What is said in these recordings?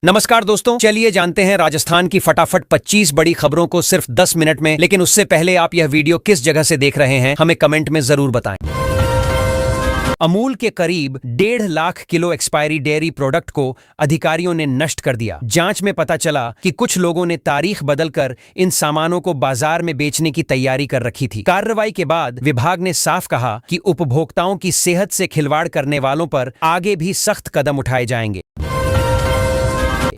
नमस्कार दोस्तों, चलिए जानते हैं राजस्थान की फटाफट 25 बड़ी खबरों को सिर्फ 10 मिनट में। लेकिन उससे पहले आप यह वीडियो किस जगह से देख रहे हैं हमें कमेंट में जरूर बताएं। अमूल के करीब 1.5 lakh kilo expiry dairy product को अधिकारियों ने नष्ट कर दिया। जांच में पता चला कि कुछ लोगों ने तारीख बदलकर इन सामानों को बाजार में बेचने की तैयारी कर रखी थी। कार्रवाई के बाद विभाग ने साफ कहा कि उपभोक्ताओं की सेहत से खिलवाड़ करने वालों पर आगे भी सख्त कदम उठाए जाएंगे।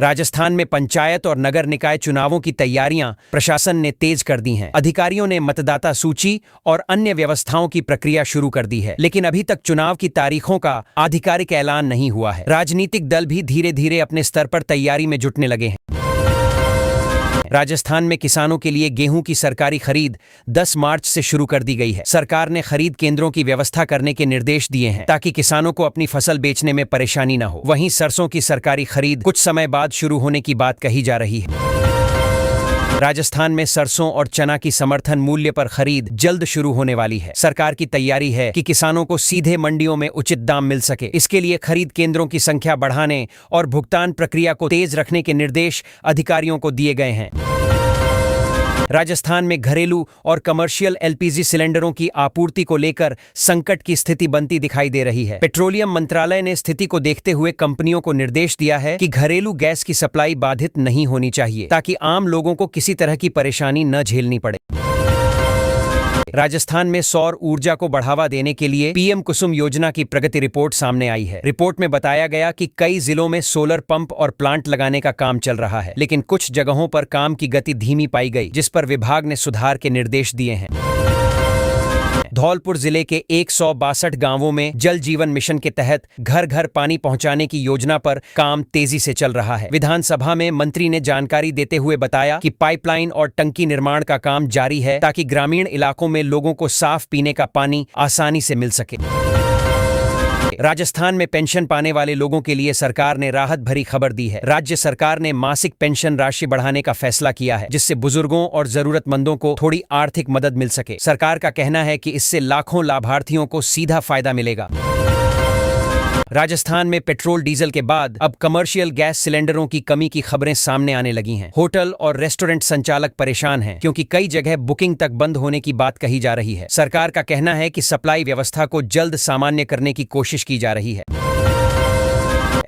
राजस्थान में पंचायत और नगर निकाय चुनावों की तैयारियां प्रशासन ने तेज कर दी हैं। अधिकारियों ने मतदाता सूची और अन्य व्यवस्थाओं की प्रक्रिया शुरू कर दी है, लेकिन अभी तक चुनाव की तारीखों का आधिकारिक ऐलान नहीं हुआ है। राजनीतिक दल भी धीरे धीरे अपने स्तर पर तैयारी में जुटने लगे हैं। राजस्थान में किसानों के लिए गेहूं की सरकारी खरीद 10 मार्च से शुरू कर दी गई है। सरकार ने खरीद केंद्रों की व्यवस्था करने के निर्देश दिए हैं ताकि किसानों को अपनी फसल बेचने में परेशानी न हो। वहीं सरसों की सरकारी खरीद कुछ समय बाद शुरू होने की बात कही जा रही है। राजस्थान में सरसों और चना की समर्थन मूल्य पर खरीद जल्द शुरू होने वाली है। सरकार की तैयारी है कि किसानों को सीधे मंडियों में उचित दाम मिल सके। इसके लिए खरीद केंद्रों की संख्या बढ़ाने और भुगतान प्रक्रिया को तेज रखने के निर्देश अधिकारियों को दिए गए हैं। राजस्थान में घरेलू और कमर्शियल एलपीजी सिलेंडरों की आपूर्ति को लेकर संकट की स्थिति बनती दिखाई दे रही है। पेट्रोलियम मंत्रालय ने स्थिति को देखते हुए कंपनियों को निर्देश दिया है कि घरेलू गैस की सप्लाई बाधित नहीं होनी चाहिए, ताकि आम लोगों को किसी तरह की परेशानी न झेलनी पड़े। राजस्थान में सौर ऊर्जा को बढ़ावा देने के लिए पीएम कुसुम योजना की प्रगति रिपोर्ट सामने आई है। रिपोर्ट में बताया गया कि कई जिलों में सोलर पंप और प्लांट लगाने का काम चल रहा है, लेकिन कुछ जगहों पर काम की गति धीमी पाई गई, जिस पर विभाग ने सुधार के निर्देश दिए हैं। धौलपुर जिले के 162 गांवों में जल जीवन मिशन के तहत घर घर पानी पहुंचाने की योजना पर काम तेजी से चल रहा है। विधानसभा में मंत्री ने जानकारी देते हुए बताया कि पाइपलाइन और टंकी निर्माण का काम जारी है, ताकि ग्रामीण इलाकों में लोगों को साफ पीने का पानी आसानी से मिल सके। राजस्थान में पेंशन पाने वाले लोगों के लिए सरकार ने राहत भरी खबर दी है। राज्य सरकार ने मासिक पेंशन राशि बढ़ाने का फैसला किया है, जिससे बुजुर्गों और जरूरतमंदों को थोड़ी आर्थिक मदद मिल सके। सरकार का कहना है कि इससे लाखों लाभार्थियों को सीधा फायदा मिलेगा। राजस्थान में पेट्रोल डीजल के बाद अब कमर्शियल गैस सिलेंडरों की कमी की खबरें सामने आने लगी हैं। होटल और रेस्टोरेंट संचालक परेशान हैं, क्योंकि कई जगह बुकिंग तक बंद होने की बात कही जा रही है। सरकार का कहना है कि सप्लाई व्यवस्था को जल्द सामान्य करने की कोशिश की जा रही है।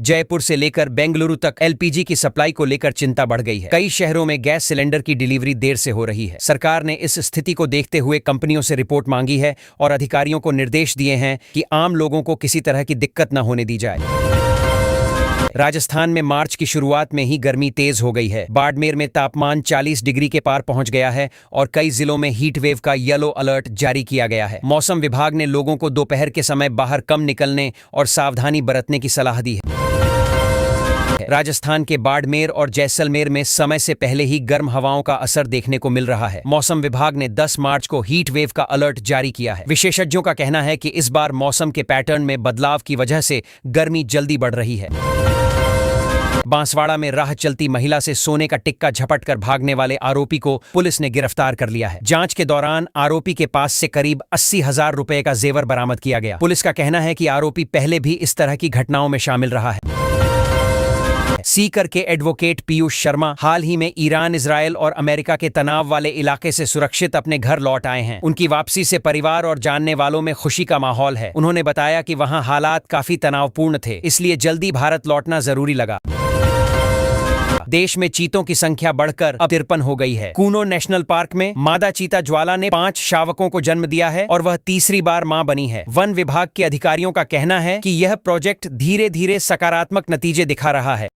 जयपुर से लेकर बेंगलुरु तक एलपीजी की सप्लाई को लेकर चिंता बढ़ गई है। कई शहरों में गैस सिलेंडर की डिलीवरी देर से हो रही है। सरकार ने इस स्थिति को देखते हुए कंपनियों से रिपोर्ट मांगी है और अधिकारियों को निर्देश दिए हैं कि आम लोगों को किसी तरह की दिक्कत न होने दी जाए। राजस्थान में मार्च की शुरुआत में ही गर्मी तेज हो गई है। बाड़मेर में तापमान 40 डिग्री के पार पहुंच गया है और कई जिलों में हीट वेव का येलो अलर्ट जारी किया गया है। मौसम विभाग ने लोगों को दोपहर के समय बाहर कम निकलने और सावधानी बरतने की सलाह दी है। राजस्थान के बाड़मेर और जैसलमेर में समय से पहले ही गर्म हवाओं का असर देखने को मिल रहा है। मौसम विभाग ने 10 मार्च को हीट वेव का अलर्ट जारी किया है। विशेषज्ञों का कहना है कि इस बार मौसम के पैटर्न में बदलाव की वजह से गर्मी जल्दी बढ़ रही है। बांसवाड़ा में राह चलती महिला से सोने का टिक्का झपटकर भागने वाले आरोपी को पुलिस ने गिरफ्तार कर लिया है। जांच के दौरान आरोपी के पास से करीब 80,000 रुपए का जेवर बरामद किया गया। पुलिस का कहना है कि आरोपी पहले भी इस तरह की घटनाओं में शामिल रहा है। सीकर के एडवोकेट पीयूष शर्मा हाल ही में ईरान, इजरायल और अमेरिका के तनाव वाले इलाके से सुरक्षित अपने घर लौट आए हैं। उनकी वापसी से परिवार और जानने वालों में खुशी का माहौल है। उन्होंने बताया कि वहां हालात काफी तनावपूर्ण थे, इसलिए जल्दी भारत लौटना जरूरी लगा। देश में चीतों की संख्या बढ़कर अब 53 हो गई है। कूनो नेशनल पार्क में मादा चीता ज्वाला ने 5 शावकों को जन्म दिया है और वह तीसरी बार मां बनी है। वन विभाग के अधिकारियों का कहना है कि यह प्रोजेक्ट धीरे धीरे सकारात्मक नतीजे दिखा रहा है।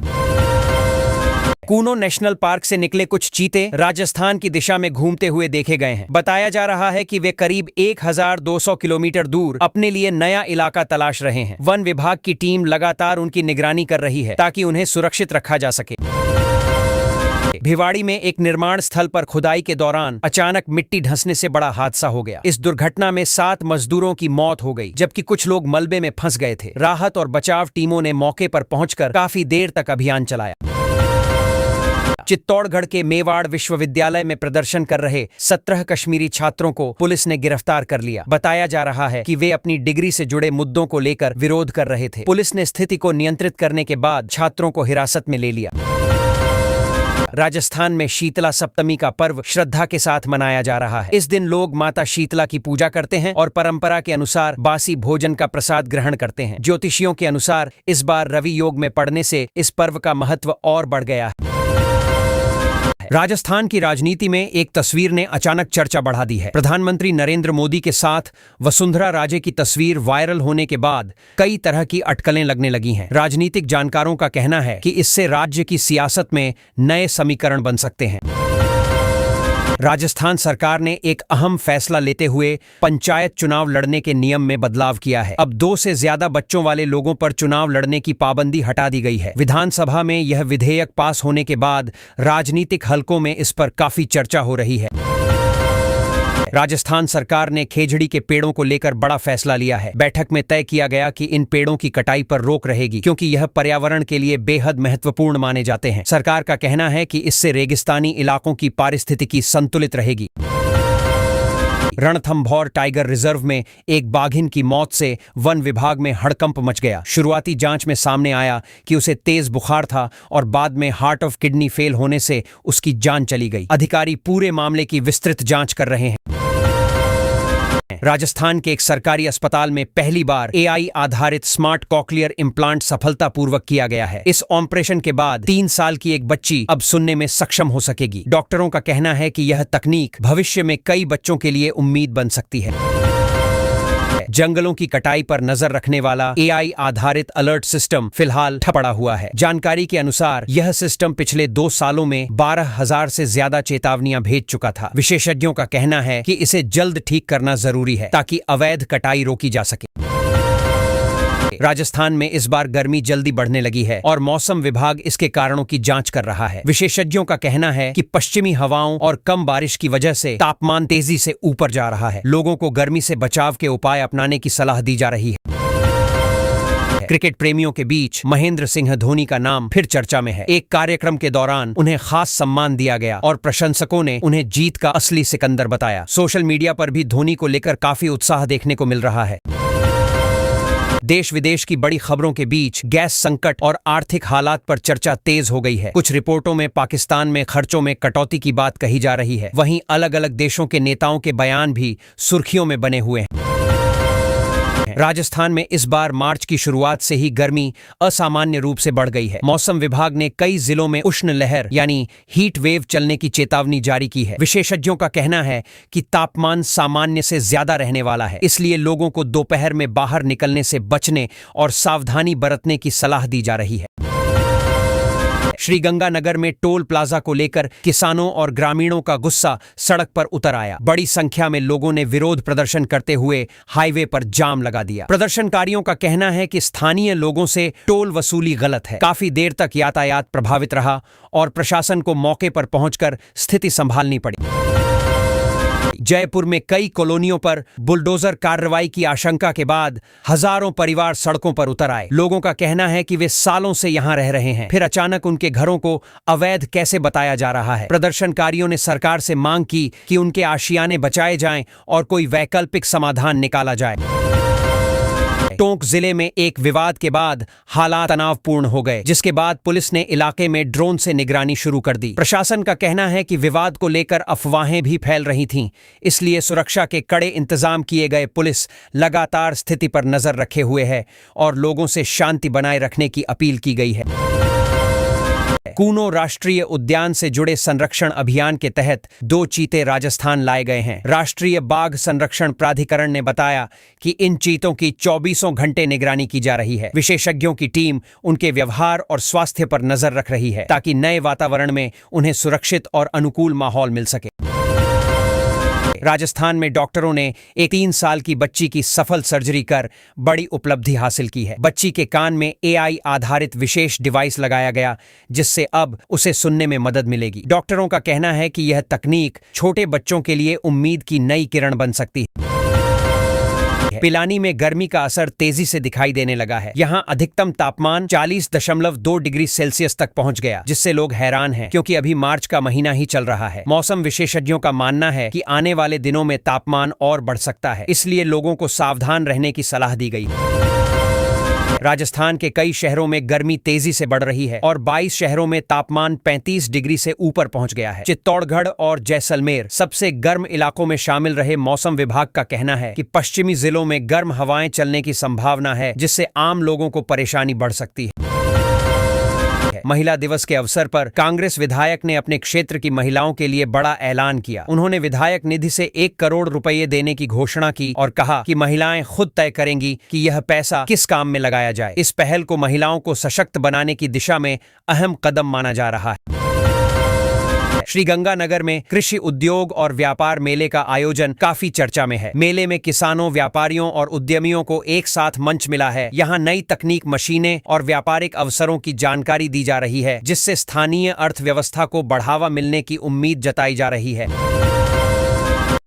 कूनो नेशनल पार्क से निकले कुछ चीते राजस्थान की दिशा में घूमते हुए देखे गए हैं। बताया जा रहा है कि वे करीब 1200 किलोमीटर दूर अपने लिए नया इलाका तलाश रहे हैं। वन विभाग की टीम लगातार उनकी निगरानी कर रही है, ताकि उन्हें सुरक्षित रखा जा सके। भिवाड़ी में एक निर्माण स्थल पर खुदाई के दौरान अचानक मिट्टी धंसने से बड़ा हादसा हो गया। इस दुर्घटना में 7 मजदूरों की मौत हो गई, जबकि कुछ लोग मलबे में फंस गए थे। राहत और बचाव टीमों ने मौके पर पहुंचकर काफी देर तक अभियान चलाया। चित्तौड़गढ़ के मेवाड़ विश्वविद्यालय में प्रदर्शन कर रहे 17 कश्मीरी छात्रों को पुलिस ने गिरफ्तार कर लिया। बताया जा रहा है कि वे अपनी डिग्री से जुड़े मुद्दों को लेकर विरोध कर रहे थे। पुलिस ने स्थिति को नियंत्रित करने के बाद छात्रों को हिरासत में ले लिया। राजस्थान में शीतला सप्तमी का पर्व श्रद्धा के साथ मनाया जा रहा है। इस दिन लोग माता शीतला की पूजा करते हैं और परंपरा के अनुसार बासी भोजन का प्रसाद ग्रहण करते हैं। ज्योतिषियों के अनुसार इस बार रवि योग में पड़ने से इस पर्व का महत्व और बढ़ गया है। राजस्थान की राजनीति में एक तस्वीर ने अचानक चर्चा बढ़ा दी है। प्रधानमंत्री नरेंद्र मोदी के साथ वसुंधरा राजे की तस्वीर वायरल होने के बाद कई तरह की अटकलें लगने लगी हैं। राजनीतिक जानकारों का कहना है कि इससे राज्य की सियासत में नए समीकरण बन सकते हैं। राजस्थान सरकार ने एक अहम फैसला लेते हुए पंचायत चुनाव लड़ने के नियम में बदलाव किया है। अब 2 से ज्यादा बच्चों वाले लोगों पर चुनाव लड़ने की पाबंदी हटा दी गई है। विधानसभा में यह विधेयक पास होने के बाद राजनीतिक हलकों में इस पर काफी चर्चा हो रही है। राजस्थान सरकार ने खेजड़ी के पेड़ों को लेकर बड़ा फैसला लिया है। बैठक में तय किया गया कि इन पेड़ों की कटाई पर रोक रहेगी, क्योंकि यह पर्यावरण के लिए बेहद महत्वपूर्ण माने जाते हैं। सरकार का कहना है कि इससे रेगिस्तानी इलाकों की पारिस्थितिकी संतुलित रहेगी। रणथंभौर टाइगर रिजर्व में एक बाघिन की मौत से वन विभाग में हड़कंप मच गया। शुरुआती जांच में सामने आया कि उसे तेज बुखार था और बाद में हार्ट ऑफ किडनी फेल होने से उसकी जान चली गई। अधिकारी पूरे मामले की विस्तृत जांच कर रहे हैं। राजस्थान के एक सरकारी अस्पताल में पहली बार AI आधारित स्मार्ट कॉकलियर इम्प्लांट सफलतापूर्वक किया गया है। इस ऑपरेशन के बाद 3 साल की एक बच्ची अब सुनने में सक्षम हो सकेगी। डॉक्टरों का कहना है कि यह तकनीक भविष्य में कई बच्चों के लिए उम्मीद बन सकती है। जंगलों की कटाई पर नजर रखने वाला AI आधारित अलर्ट सिस्टम फिलहाल ठपड़ा हुआ है। जानकारी के अनुसार यह सिस्टम पिछले 2 सालों में 12,000 से ज्यादा चेतावनियां भेज चुका था। विशेषज्ञों का कहना है कि इसे जल्द ठीक करना जरूरी है ताकि अवैध कटाई रोकी जा सके। राजस्थान में इस बार गर्मी जल्दी बढ़ने लगी है और मौसम विभाग इसके कारणों की जांच कर रहा है। विशेषज्ञों का कहना है कि पश्चिमी हवाओं और कम बारिश की वजह से तापमान तेजी से ऊपर जा रहा है। लोगों को गर्मी से बचाव के उपाय अपनाने की सलाह दी जा रही है। क्रिकेट प्रेमियों के बीच महेंद्र सिंह धोनी का नाम फिर चर्चा में है। एक कार्यक्रम के दौरान उन्हें खास सम्मान दिया गया और प्रशंसकों ने उन्हें जीत का असली सिकंदर बताया। सोशल मीडिया पर भी धोनी को लेकर काफी उत्साह देखने को मिल रहा है। देश विदेश की बड़ी खबरों के बीच गैस संकट और आर्थिक हालात पर चर्चा तेज हो गई है। कुछ रिपोर्टों में पाकिस्तान में खर्चों में कटौती की बात कही जा रही है। वहीं अलग अलग देशों के नेताओं के बयान भी सुर्खियों में बने हुए हैं। राजस्थान में इस बार मार्च की शुरुआत से ही गर्मी असामान्य रूप से बढ़ गई है। मौसम विभाग ने कई जिलों में उष्ण लहर यानी हीट वेव चलने की चेतावनी जारी की है। विशेषज्ञों का कहना है कि तापमान सामान्य से ज्यादा रहने वाला है, इसलिए लोगों को दोपहर में बाहर निकलने से बचने और सावधानी बरतने की सलाह दी जा रही है। श्रीगंगानगर में टोल प्लाजा को लेकर किसानों और ग्रामीणों का गुस्सा सड़क पर उतर आया। बड़ी संख्या में लोगों ने विरोध प्रदर्शन करते हुए हाईवे पर जाम लगा दिया। प्रदर्शनकारियों का कहना है कि स्थानीय लोगों से टोल वसूली गलत है। काफी देर तक यातायात प्रभावित रहा और प्रशासन को मौके पर पहुंचकर स्थिति संभालनी पड़ी। जयपुर में कई कॉलोनियों पर बुलडोजर कार्रवाई की आशंका के बाद हजारों परिवार सड़कों पर उतर आए। लोगों का कहना है कि वे सालों से यहां रह रहे हैं, फिर अचानक उनके घरों को अवैध कैसे बताया जा रहा है। प्रदर्शनकारियों ने सरकार से मांग की कि उनके आशियाने बचाए जाएं और कोई वैकल्पिक समाधान निकाला जाए। टोंक जिले में एक विवाद के बाद हालात तनावपूर्ण हो गए, जिसके बाद पुलिस ने इलाके में ड्रोन से निगरानी शुरू कर दी। प्रशासन का कहना है कि विवाद को लेकर अफवाहें भी फैल रही थीं, इसलिए सुरक्षा के कड़े इंतजाम किए गए। पुलिस लगातार स्थिति पर नजर रखे हुए है और लोगों से शांति बनाए रखने की अपील की गई है। कूनो राष्ट्रीय उद्यान से जुड़े संरक्षण अभियान के तहत 2 चीते राजस्थान लाए गए हैं। राष्ट्रीय बाघ संरक्षण प्राधिकरण ने बताया कि इन चीतों की 24 घंटे निगरानी की जा रही है। विशेषज्ञों की टीम उनके व्यवहार और स्वास्थ्य पर नजर रख रही है ताकि नए वातावरण में उन्हें सुरक्षित और अनुकूल माहौल मिल सके। राजस्थान में डॉक्टरों ने एक 3 साल की बच्ची की सफल सर्जरी कर बड़ी उपलब्धि हासिल की है। बच्ची के कान में AI आधारित विशेष डिवाइस लगाया गया, जिससे अब उसे सुनने में मदद मिलेगी। डॉक्टरों का कहना है कि यह तकनीक छोटे बच्चों के लिए उम्मीद की नई किरण बन सकती है। पिलानी में गर्मी का असर तेजी से दिखाई देने लगा है। यहां अधिकतम तापमान 40.2 डिग्री सेल्सियस तक पहुंच गया, जिससे लोग हैरान हैं, क्योंकि अभी मार्च का महीना ही चल रहा है। मौसम विशेषज्ञों का मानना है कि आने वाले दिनों में तापमान और बढ़ सकता है, इसलिए लोगों को सावधान रहने की सलाह दी गई है। राजस्थान के कई शहरों में गर्मी तेजी से बढ़ रही है और 22 शहरों में तापमान 35 डिग्री से ऊपर पहुंच गया है। चित्तौड़गढ़ और जैसलमेर सबसे गर्म इलाकों में शामिल रहे मौसम विभाग का कहना है कि पश्चिमी जिलों में गर्म हवाएं चलने की संभावना है, जिससे आम लोगों को परेशानी बढ़ सकती है। महिला दिवस के अवसर पर कांग्रेस विधायक ने अपने क्षेत्र की महिलाओं के लिए बड़ा ऐलान किया। उन्होंने विधायक निधि से 1 करोड़ रुपए देने की घोषणा की और कहा कि महिलाएं खुद तय करेंगी कि यह पैसा किस काम में लगाया जाए। इस पहल को महिलाओं को सशक्त बनाने की दिशा में अहम कदम माना जा रहा है। श्रीगंगानगर में कृषि उद्योग और व्यापार मेले का आयोजन काफी चर्चा में है। मेले में किसानों, व्यापारियों और उद्यमियों को एक साथ मंच मिला है। यहाँ नई तकनीक, मशीनें और व्यापारिक अवसरों की जानकारी दी जा रही है, जिससे स्थानीय अर्थव्यवस्था को बढ़ावा मिलने की उम्मीद जताई जा रही है।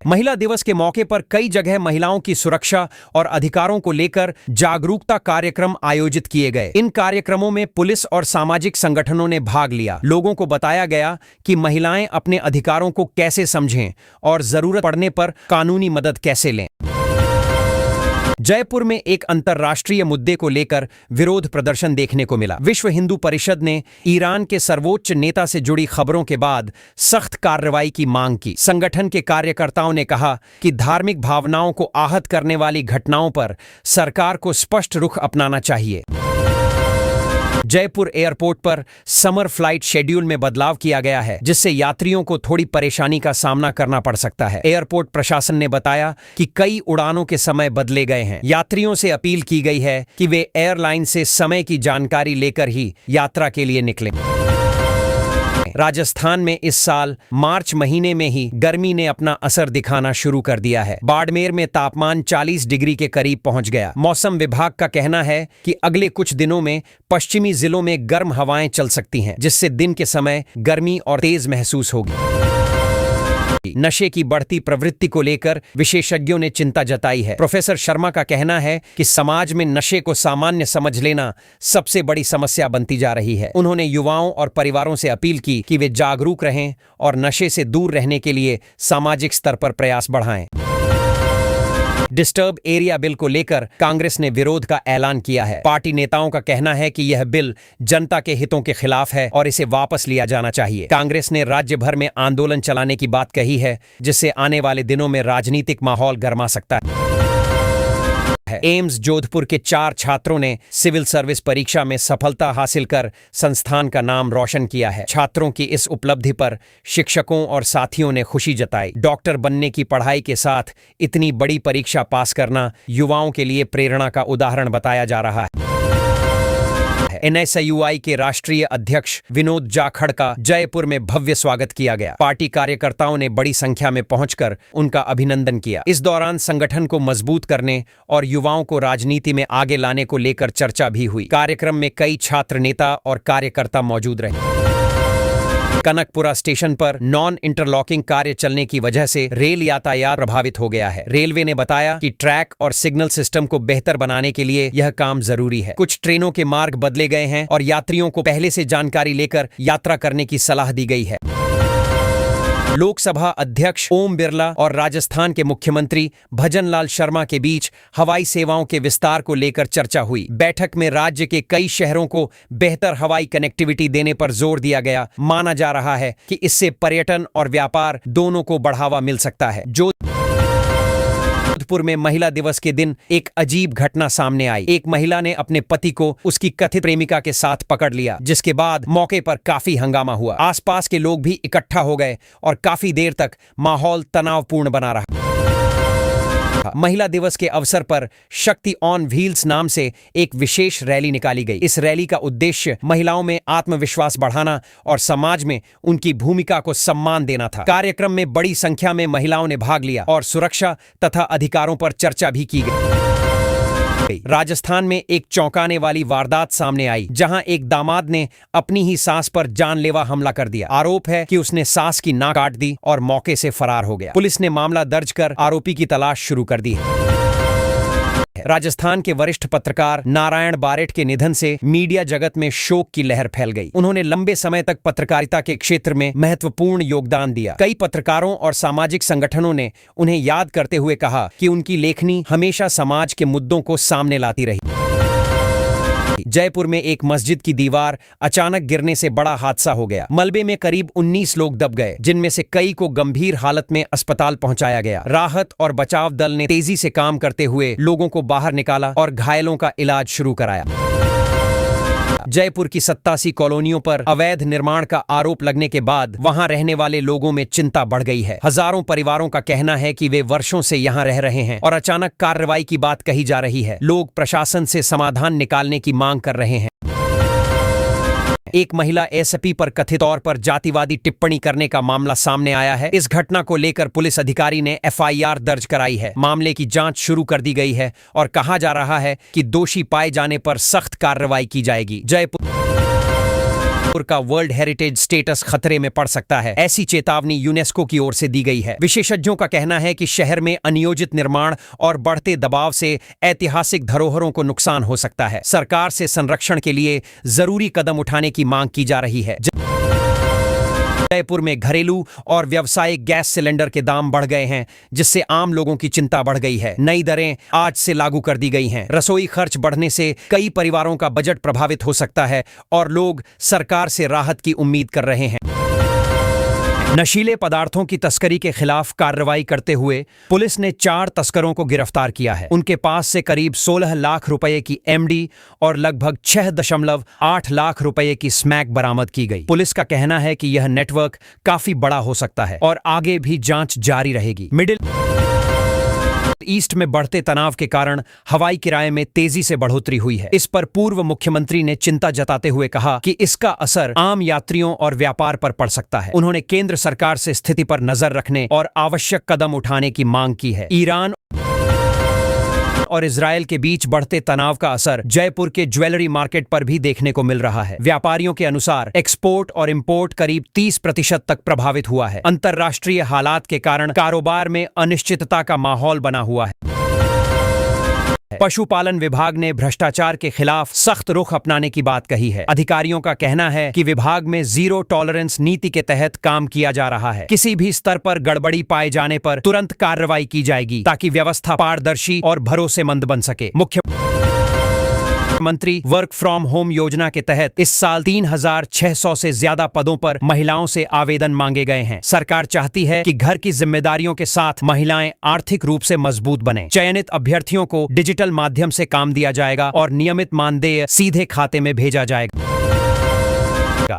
महिला दिवस के मौके पर कई जगह महिलाओं की सुरक्षा और अधिकारों को लेकर जागरूकता कार्यक्रम आयोजित किए गए। इन कार्यक्रमों में पुलिस और सामाजिक संगठनों ने भाग लिया। लोगों को बताया गया कि महिलाएं अपने अधिकारों को कैसे समझें और जरूरत पड़ने पर कानूनी मदद कैसे लें। जयपुर में एक अंतर्राष्ट्रीय मुद्दे को लेकर विरोध प्रदर्शन देखने को मिला। विश्व हिंदू परिषद ने ईरान के सर्वोच्च नेता से जुड़ी खबरों के बाद सख्त कार्रवाई की मांग की। संगठन के कार्यकर्ताओं ने कहा कि धार्मिक भावनाओं को आहत करने वाली घटनाओं पर सरकार को स्पष्ट रुख अपनाना चाहिए। जयपुर एयरपोर्ट पर समर फ्लाइट शेड्यूल में बदलाव किया गया है, जिससे यात्रियों को थोड़ी परेशानी का सामना करना पड़ सकता है। एयरपोर्ट प्रशासन ने बताया कि कई उड़ानों के समय बदले गए हैं। यात्रियों से अपील की गई है कि वे एयरलाइन से समय की जानकारी लेकर ही यात्रा के लिए निकलें। राजस्थान में इस साल मार्च महीने में ही गर्मी ने अपना असर दिखाना शुरू कर दिया है। बाड़मेर में तापमान 40 डिग्री के करीब पहुंच गया। मौसम विभाग का कहना है कि अगले कुछ दिनों में पश्चिमी जिलों में गर्म हवाएं चल सकती हैं, जिससे दिन के समय गर्मी और तेज महसूस होगी। नशे की बढ़ती प्रवृत्ति को लेकर विशेषज्ञों ने चिंता जताई है। प्रोफेसर शर्मा का कहना है कि समाज में नशे को सामान्य समझ लेना सबसे बड़ी समस्या बनती जा रही है। उन्होंने युवाओं और परिवारों से अपील की कि वे जागरूक रहें और नशे से दूर रहने के लिए सामाजिक स्तर पर प्रयास बढ़ाएं। डिस्टर्ब एरिया बिल को लेकर कांग्रेस ने विरोध का ऐलान किया है। पार्टी नेताओं का कहना है कि यह बिल जनता के हितों के खिलाफ है और इसे वापस लिया जाना चाहिए। कांग्रेस ने राज्य भर में आंदोलन चलाने की बात कही है, जिससे आने वाले दिनों में राजनीतिक माहौल गर्मा सकता है। एम्स जोधपुर के 4 छात्रों ने सिविल सर्विस परीक्षा में सफलता हासिल कर संस्थान का नाम रोशन किया है। छात्रों की इस उपलब्धि पर शिक्षकों और साथियों ने खुशी जताई। डॉक्टर बनने की पढ़ाई के साथ इतनी बड़ी परीक्षा पास करना युवाओं के लिए प्रेरणा का उदाहरण बताया जा रहा है। NSUI के राष्ट्रीय अध्यक्ष विनोद जाखड़ का जयपुर में भव्य स्वागत किया गया। पार्टी कार्यकर्ताओं ने बड़ी संख्या में पहुंचकर उनका अभिनंदन किया। इस दौरान संगठन को मजबूत करने और युवाओं को राजनीति में आगे लाने को लेकर चर्चा भी हुई। कार्यक्रम में कई छात्र नेता और कार्यकर्ता मौजूद रहे। कनकपुरा स्टेशन पर नॉन इंटरलॉकिंग कार्य चलने की वजह से रेल यातायात प्रभावित हो गया है। रेलवे ने बताया कि ट्रैक और सिग्नल सिस्टम को बेहतर बनाने के लिए यह काम जरूरी है। कुछ ट्रेनों के मार्ग बदले गए हैं और यात्रियों को पहले से जानकारी लेकर यात्रा करने की सलाह दी गई है। लोकसभा अध्यक्ष ओम बिरला और राजस्थान के मुख्यमंत्री भजनलाल शर्मा के बीच हवाई सेवाओं के विस्तार को लेकर चर्चा हुई। बैठक में राज्य के कई शहरों को बेहतर हवाई कनेक्टिविटी देने पर जोर दिया गया। माना जा रहा है कि इससे पर्यटन और व्यापार दोनों को बढ़ावा मिल सकता है। जोधपुर में महिला दिवस के दिन एक अजीब घटना सामने आई। एक महिला ने अपने पति को उसकी कथित प्रेमिका के साथ पकड़ लिया, जिसके बाद मौके पर काफी हंगामा हुआ। आसपास के लोग भी इकट्ठा हो गए और काफी देर तक माहौल तनावपूर्ण बना रहा। महिला दिवस के अवसर पर शक्ति ऑन व्हील्स नाम से एक विशेष रैली निकाली गई। इस रैली का उद्देश्य महिलाओं में आत्मविश्वास बढ़ाना और समाज में उनकी भूमिका को सम्मान देना था। कार्यक्रम में बड़ी संख्या में महिलाओं ने भाग लिया और सुरक्षा तथा अधिकारों पर चर्चा भी की गई। राजस्थान में एक चौंकाने वाली वारदात सामने आई, जहां एक दामाद ने अपनी ही सास पर जानलेवा हमला कर दिया। आरोप है कि उसने सास की नाक काट दी और मौके से फरार हो गया। पुलिस ने मामला दर्ज कर आरोपी की तलाश शुरू कर दी है। राजस्थान के वरिष्ठ पत्रकार नारायण बारेठ के निधन से मीडिया जगत में शोक की लहर फैल गई। उन्होंने लंबे समय तक पत्रकारिता के क्षेत्र में महत्वपूर्ण योगदान दिया। कई पत्रकारों और सामाजिक संगठनों ने उन्हें याद करते हुए कहा कि उनकी लेखनी हमेशा समाज के मुद्दों को सामने लाती रही। जयपुर में एक मस्जिद की दीवार अचानक गिरने से बड़ा हादसा हो गया। मलबे में करीब 19 लोग दब गए, जिनमें से कई को गंभीर हालत में अस्पताल पहुंचाया गया। राहत और बचाव दल ने तेजी से काम करते हुए लोगों को बाहर निकाला और घायलों का इलाज शुरू कराया। जयपुर की 87 कॉलोनियों पर अवैध निर्माण का आरोप लगने के बाद वहां रहने वाले लोगों में चिंता बढ़ गई है। हजारों परिवारों का कहना है कि वे वर्षों से यहां रह रहे हैं और अचानक कार्रवाई की बात कही जा रही है। लोग प्रशासन से समाधान निकालने की मांग कर रहे हैं। एक महिला एसपी पर कथित तौर पर जातिवादी टिप्पणी करने का मामला सामने आया है। इस घटना को लेकर पुलिस अधिकारी ने एफआईआर दर्ज कराई है। मामले की जांच शुरू कर दी गई है और कहा जा रहा है कि दोषी पाए जाने पर सख्त कार्रवाई की जाएगी। जयपुर का वर्ल्ड हेरिटेज स्टेटस खतरे में पड़ सकता है, ऐसी चेतावनी यूनेस्को की ओर से दी गई है। विशेषज्ञों का कहना है कि शहर में अनियोजित निर्माण और बढ़ते दबाव से ऐतिहासिक धरोहरों को नुकसान हो सकता है। सरकार से संरक्षण के लिए जरूरी कदम उठाने की मांग की जा रही है। जयपुर में घरेलू और व्यावसायिक गैस सिलेंडर के दाम बढ़ गए हैं, जिससे आम लोगों की चिंता बढ़ गई है। नई दरें आज से लागू कर दी गई हैं। रसोई खर्च बढ़ने से कई परिवारों का बजट प्रभावित हो सकता है और लोग सरकार से राहत की उम्मीद कर रहे हैं। नशीले पदार्थों की तस्करी के खिलाफ कार्रवाई करते हुए पुलिस ने 4 तस्करों को गिरफ्तार किया है। उनके पास से करीब 16 लाख रुपए की एमडी और लगभग 6.8 लाख रुपए की स्मैक बरामद की गई। पुलिस का कहना है कि यह नेटवर्क काफी बड़ा हो सकता है और आगे भी जांच जारी रहेगी। मिडिल ईस्ट में बढ़ते तनाव के कारण हवाई किराए में तेजी से बढ़ोतरी हुई है। इस पर पूर्व मुख्यमंत्री ने चिंता जताते हुए कहा कि इसका असर आम यात्रियों और व्यापार पर पड़ सकता है। उन्होंने केंद्र सरकार से स्थिति पर नजर रखने और आवश्यक कदम उठाने की मांग की है। ईरान और इजरायल के बीच बढ़ते तनाव का असर जयपुर के ज्वेलरी मार्केट पर भी देखने को मिल रहा है। व्यापारियों के अनुसार एक्सपोर्ट और इंपोर्ट करीब 30% तक प्रभावित हुआ है। अंतर्राष्ट्रीय हालात के कारण कारोबार में अनिश्चितता का माहौल बना हुआ है। पशुपालन विभाग ने भ्रष्टाचार के खिलाफ सख्त रुख अपनाने की बात कही है। अधिकारियों का कहना है कि विभाग में जीरो टॉलरेंस नीति के तहत काम किया जा रहा है। किसी भी स्तर पर गड़बड़ी पाए जाने पर तुरंत कार्रवाई की जाएगी ताकि व्यवस्था पारदर्शी और भरोसेमंद बन सके। मुख्यमंत्री वर्क फ्रॉम होम योजना के तहत इस साल 3,600 से ज्यादा पदों पर महिलाओं से आवेदन मांगे गए हैं। सरकार चाहती है कि घर की जिम्मेदारियों के साथ महिलाएं आर्थिक रूप से मजबूत बने। चयनित अभ्यर्थियों को डिजिटल माध्यम से काम दिया जाएगा और नियमित मानदेय सीधे खाते में भेजा जाएगा।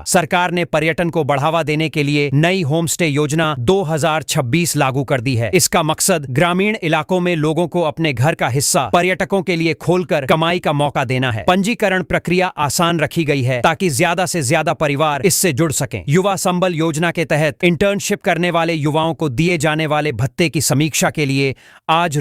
सरकार ने पर्यटन को बढ़ावा देने के लिए नई होम स्टे योजना 2026 लागू कर दी है। इसका मकसद ग्रामीण इलाकों में लोगों को अपने घर का हिस्सा पर्यटकों के लिए खोलकर कमाई का मौका देना है। पंजीकरण प्रक्रिया आसान रखी गई है ताकि ज्यादा से ज्यादा परिवार इससे जुड़ सकें। युवा संबल योजना के तहत इंटर्नशिप करने वाले युवाओं को दिए जाने वाले भत्ते की समीक्षा के लिए आज